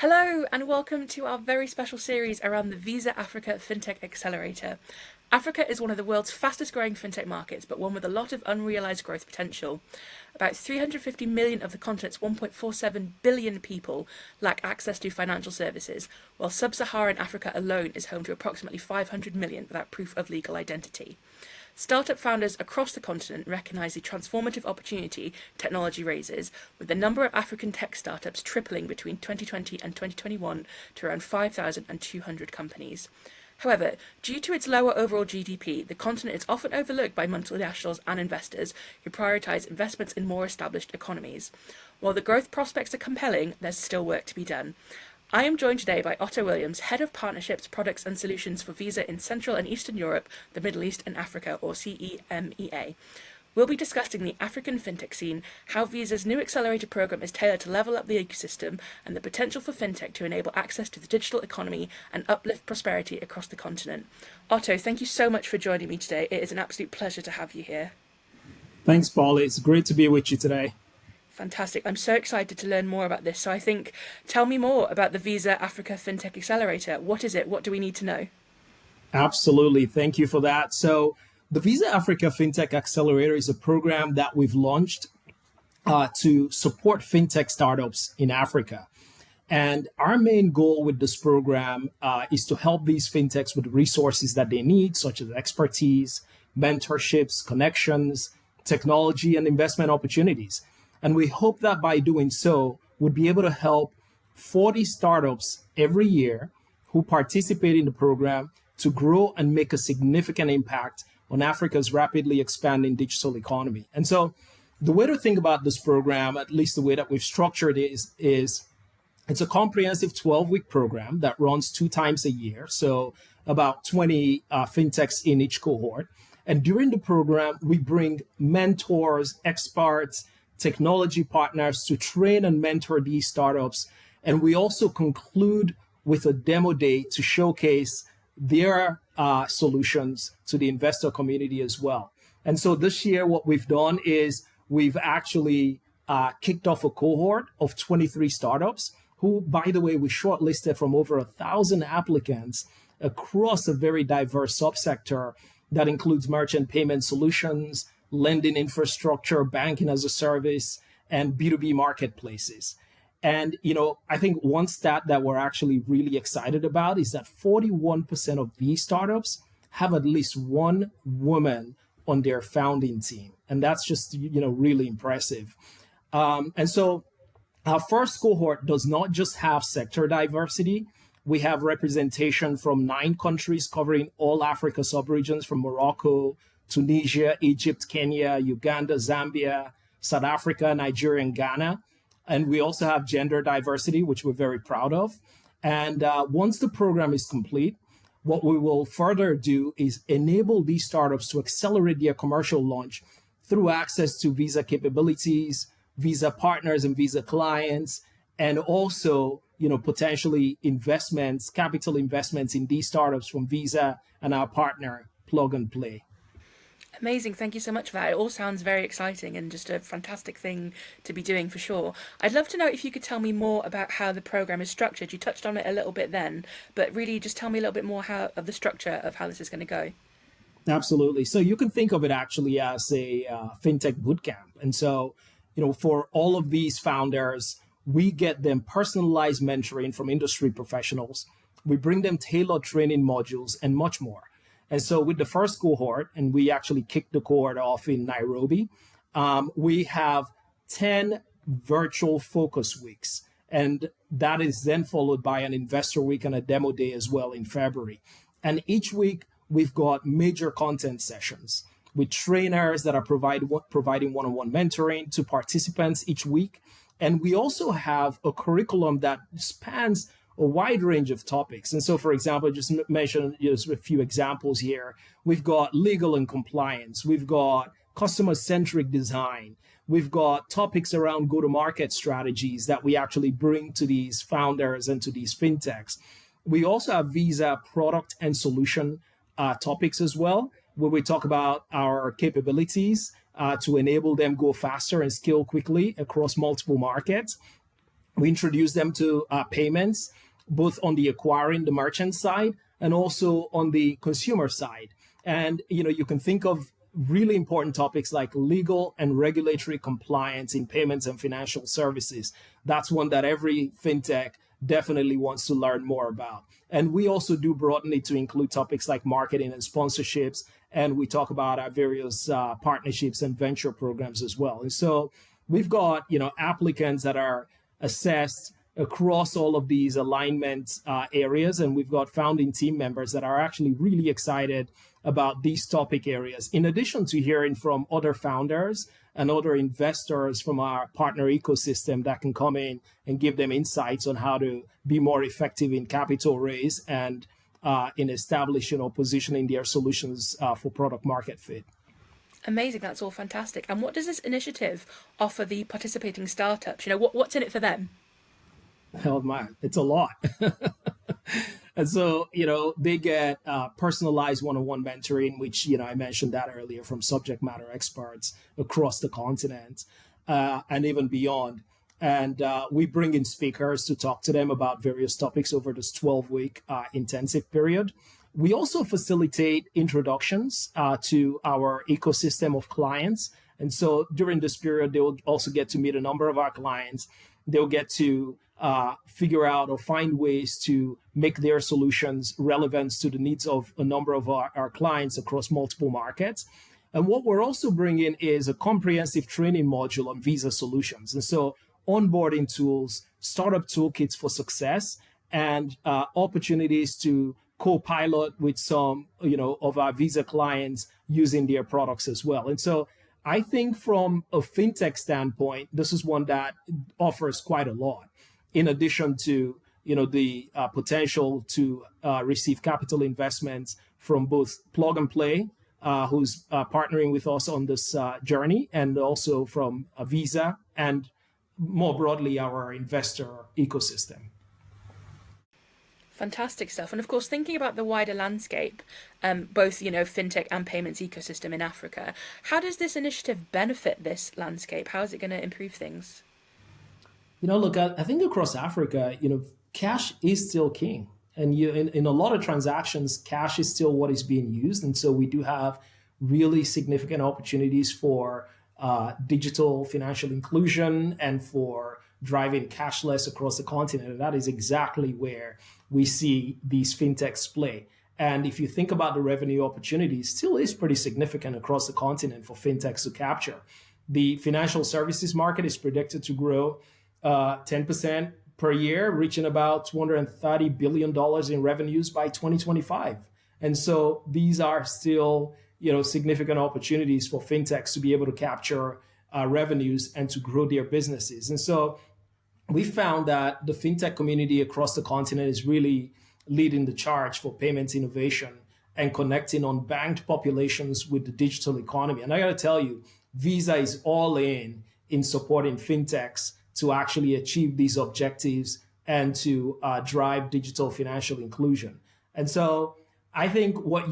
Hello and welcome to our very special series around the Visa Africa Fintech Accelerator. Africa is one of the world's fastest growing fintech markets, but one with a lot of unrealised growth potential. About 350 million of the continent's 1.47 billion people lack access to financial services, while sub-Saharan Africa alone is home to approximately 500 million without proof of legal identity. Startup founders across the continent recognise the transformative opportunity technology raises, with the number of African tech startups tripling between 2020 and 2021 to around 5,200 companies. However, due to its lower overall GDP, the continent is often overlooked by multinationals and investors who prioritise investments in more established economies. While the growth prospects are compelling, there's still work to be done. I am joined today by Otto Williams, Head of Partnerships, Products and Solutions for Visa in Central and Eastern Europe, the Middle East and Africa, or CEMEA. We'll be discussing the African fintech scene, how Visa's new accelerator program is tailored to level up the ecosystem, and the potential for fintech to enable access to the digital economy and uplift prosperity across the continent. Otto, thank you so much for joining me today. It is an absolute pleasure to have you here. Thanks, Paul. It's great to be with you today. Fantastic. I'm so excited to learn more about this. So I think, tell me more about the Visa Africa Fintech Accelerator. What is it? What do we need to know? Absolutely. Thank you for that. So the Visa Africa Fintech Accelerator is a program that we've launched to support fintech startups in Africa. And our main goal with this program is to help these fintechs with the resources that they need, such as expertise, mentorships, connections, technology, and investment opportunities. And we hope that by doing so, we'll be able to help 40 startups every year who participate in the program to grow and make a significant impact on Africa's rapidly expanding digital economy. And so the way to think about this program, at least the way that we've structured it, is it's a comprehensive 12-week program that runs 2 times a year. So about 20 fintechs in each cohort. And during the program, we bring mentors, experts, technology partners to train and mentor these startups. And we also conclude with a demo day to showcase their solutions to the investor community as well. And so this year, what we've done is we've actually kicked off a cohort of 23 startups who, by the way, we shortlisted from over 1,000 applicants across a very diverse subsector that includes merchant payment solutions, lending infrastructure, banking as a service, and B2B marketplaces. And, I think one stat that we're actually really excited about is that 41% of these startups have at least one woman on their founding team. And that's just, really impressive. And so our first cohort does not just have sector diversity. We have representation from 9 countries covering all Africa subregions, from Morocco, Tunisia, Egypt, Kenya, Uganda, Zambia, South Africa, Nigeria, and Ghana. And we also have gender diversity, which we're very proud of. And once the program is complete, what we will further do is enable these startups to accelerate their commercial launch through access to Visa capabilities, Visa partners and Visa clients, and also, potentially investments, capital investments in these startups from Visa and our partner, Plug and Play. Amazing. Thank you so much for that. It all sounds very exciting and just a fantastic thing to be doing for sure. I'd love to know if you could tell me more about how the program is structured. You touched on it a little bit then, but really just tell me a little bit more of the structure of how this is going to go. Absolutely. So you can think of it actually as a fintech bootcamp. And so, for all of these founders, we get them personalized mentoring from industry professionals. We bring them tailored training modules and much more. And so with the first cohort, and we actually kicked the cohort off in Nairobi, we have 10 virtual focus weeks. And that is then followed by an investor week and a demo day as well in February. And each week, we've got major content sessions with trainers that are providing one-on-one mentoring to participants each week. And we also have a curriculum that spans a wide range of topics. And so, for example, just mention just a few examples here. We've got legal and compliance. We've got customer-centric design. We've got topics around go-to-market strategies that we actually bring to these founders and to these fintechs. We also have Visa product and solution topics as well, where we talk about our capabilities to enable them go faster and scale quickly across multiple markets. We introduce them to payments, both on the acquiring, the merchant side, and also on the consumer side. And you can think of really important topics like legal and regulatory compliance in payments and financial services. That's one that every fintech definitely wants to learn more about. And we also do broaden it to include topics like marketing and sponsorships. And we talk about our various partnerships and venture programs as well. And so we've got, applicants that are assessed across all of these alignment areas. And we've got founding team members that are actually really excited about these topic areas, in addition to hearing from other founders and other investors from our partner ecosystem that can come in and give them insights on how to be more effective in capital raise and in establishing or positioning their solutions for product market fit. Amazing, that's all fantastic. And what does this initiative offer the participating startups? What's in it for them? Oh man, it's a lot. And so, they get personalized one-on-one mentoring, which, I mentioned that earlier, from subject matter experts across the continent and even beyond. And we bring in speakers to talk to them about various topics over this 12-week intensive period. We also facilitate introductions to our ecosystem of clients. And so during this period, they will also get to meet a number of our clients. They'll get to figure out or find ways to make their solutions relevant to the needs of a number of our clients across multiple markets. And what we're also bringing is a comprehensive training module on Visa solutions. And so onboarding tools, startup toolkits for success, and opportunities to co-pilot with some, of our Visa clients using their products as well. And so I think from a fintech standpoint, this is one that offers quite a lot. In addition to the potential to receive capital investments from both Plug and Play, who's partnering with us on this journey, and also from Visa and more broadly our investor ecosystem. Fantastic stuff. And of course, thinking about the wider landscape, both, fintech and payments ecosystem in Africa, how does this initiative benefit this landscape? How is it going to improve things? Look, I think across Africa, cash is still king. And in a lot of transactions, cash is still what is being used. And so we do have really significant opportunities for digital financial inclusion and for driving cashless across the continent. And that is exactly where we see these fintechs play. And if you think about the revenue opportunities, still is pretty significant across the continent for fintechs to capture. The financial services market is predicted to grow 10% per year, reaching about $230 billion in revenues by 2025. And so these are still, significant opportunities for fintechs to be able to capture revenues and to grow their businesses. And so we found that the fintech community across the continent is really leading the charge for payments innovation and connecting unbanked populations with the digital economy. And I got to tell you, Visa is all in supporting fintechs to actually achieve these objectives and to drive digital financial inclusion. And so I think what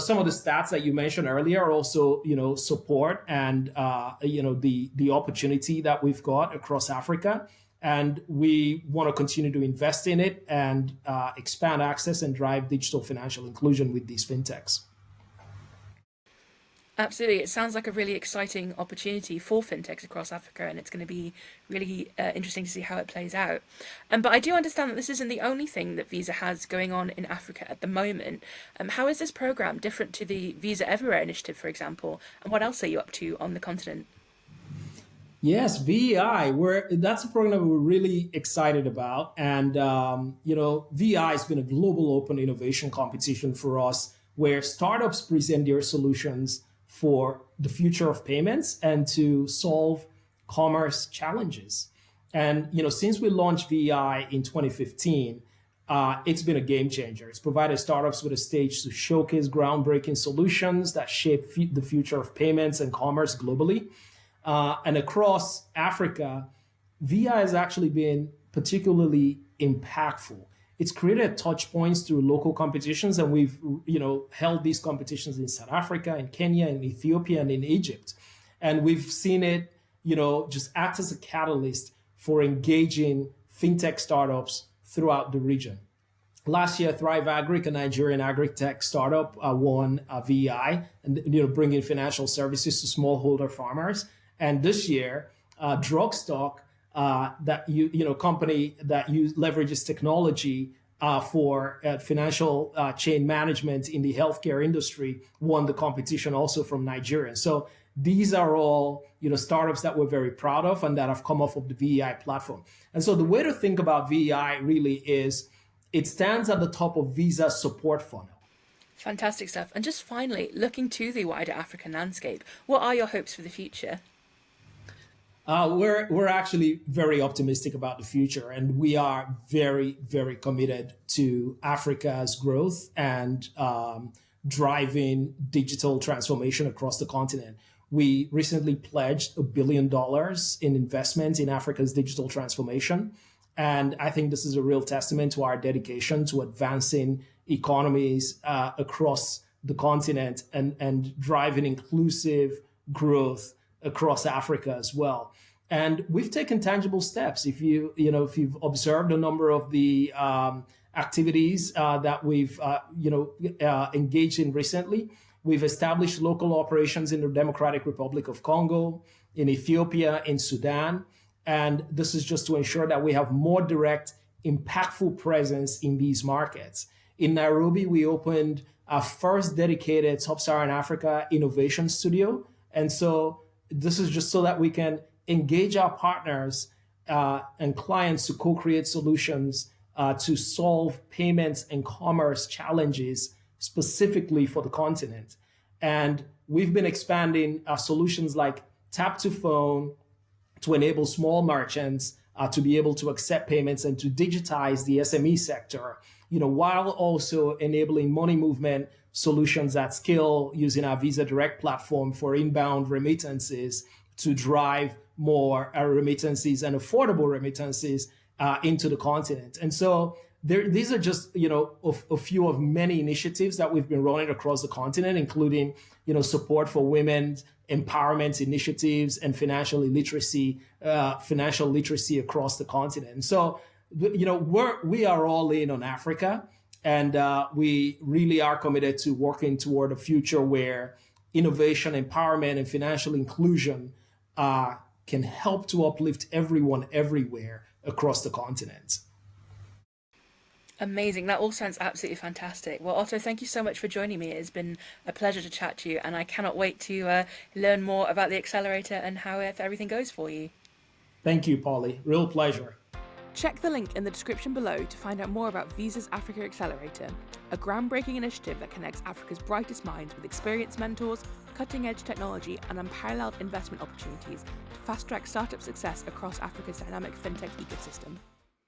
some of the stats that you mentioned earlier also, support and, the opportunity that we've got across Africa. And we want to continue to invest in it and expand access and drive digital financial inclusion with these fintechs. Absolutely. It sounds like a really exciting opportunity for fintechs across Africa, and it's going to be really interesting to see how it plays out. But I do understand that this isn't the only thing that Visa has going on in Africa at the moment. How is this program different to the Visa Everywhere initiative, for example? And what else are you up to on the continent? Yes, VEI. That's a program we're really excited about. And, VEI has been a global open innovation competition for us where startups present their solutions for the future of payments and to solve commerce challenges. And, since we launched VEI in 2015, it's been a game changer. It's provided startups with a stage to showcase groundbreaking solutions that shape the future of payments and commerce globally. And across Africa, VEI has actually been particularly impactful. It's created touch points through local competitions, and we've held these competitions in South Africa, in Kenya, in Ethiopia, and in Egypt. And we've seen it, just act as a catalyst for engaging fintech startups throughout the region. Last year, Thrive Agric, a Nigerian agri-tech startup, won a VEI, and bringing financial services to smallholder farmers. And this year, Drugstock, company that leverages technology for financial chain management in the healthcare industry, won the competition also from Nigeria. So these are all startups that we're very proud of and that have come off of the VEI platform. And so the way to think about VEI really is it stands at the top of Visa's support funnel. Fantastic stuff. And just finally, looking to the wider African landscape, what are your hopes for the future? We're actually very optimistic about the future, and we are very, very committed to Africa's growth and driving digital transformation across the continent. We recently pledged $1 billion in investment in Africa's digital transformation. And I think this is a real testament to our dedication to advancing economies across the continent and driving inclusive growth across Africa as well. And we've taken tangible steps. If you've observed a number of the activities that we've engaged in recently, we've established local operations in the Democratic Republic of Congo, in Ethiopia, in Sudan. And this is just to ensure that we have more direct, impactful presence in these markets. In Nairobi, we opened our first dedicated Sub-Saharan Africa innovation studio. And so this is just so that we can engage our partners and clients to co-create solutions to solve payments and commerce challenges specifically for the continent. And we've been expanding our solutions like tap to phone to enable small merchants to be able to accept payments and to digitize the SME sector, while also enabling money movement solutions at scale using our Visa Direct platform for inbound remittances to drive more remittances and affordable remittances into the continent. And so these are just, a few of many initiatives that we've been running across the continent, including, support for women's empowerment initiatives and financial literacy across the continent. And so, we are all in on Africa, and we really are committed to working toward a future where innovation, empowerment, and financial inclusion can help to uplift everyone everywhere across the continent. Amazing. That all sounds absolutely fantastic. Well, Otto, thank you so much for joining me. It's been a pleasure to chat to you, and I cannot wait to learn more about the accelerator and how everything goes for you. Thank you, Polly. Real pleasure. Check the link in the description below to find out more about Visa's Africa Accelerator, a groundbreaking initiative that connects Africa's brightest minds with experienced mentors, cutting-edge technology, and unparalleled investment opportunities to fast-track startup success across Africa's dynamic fintech ecosystem.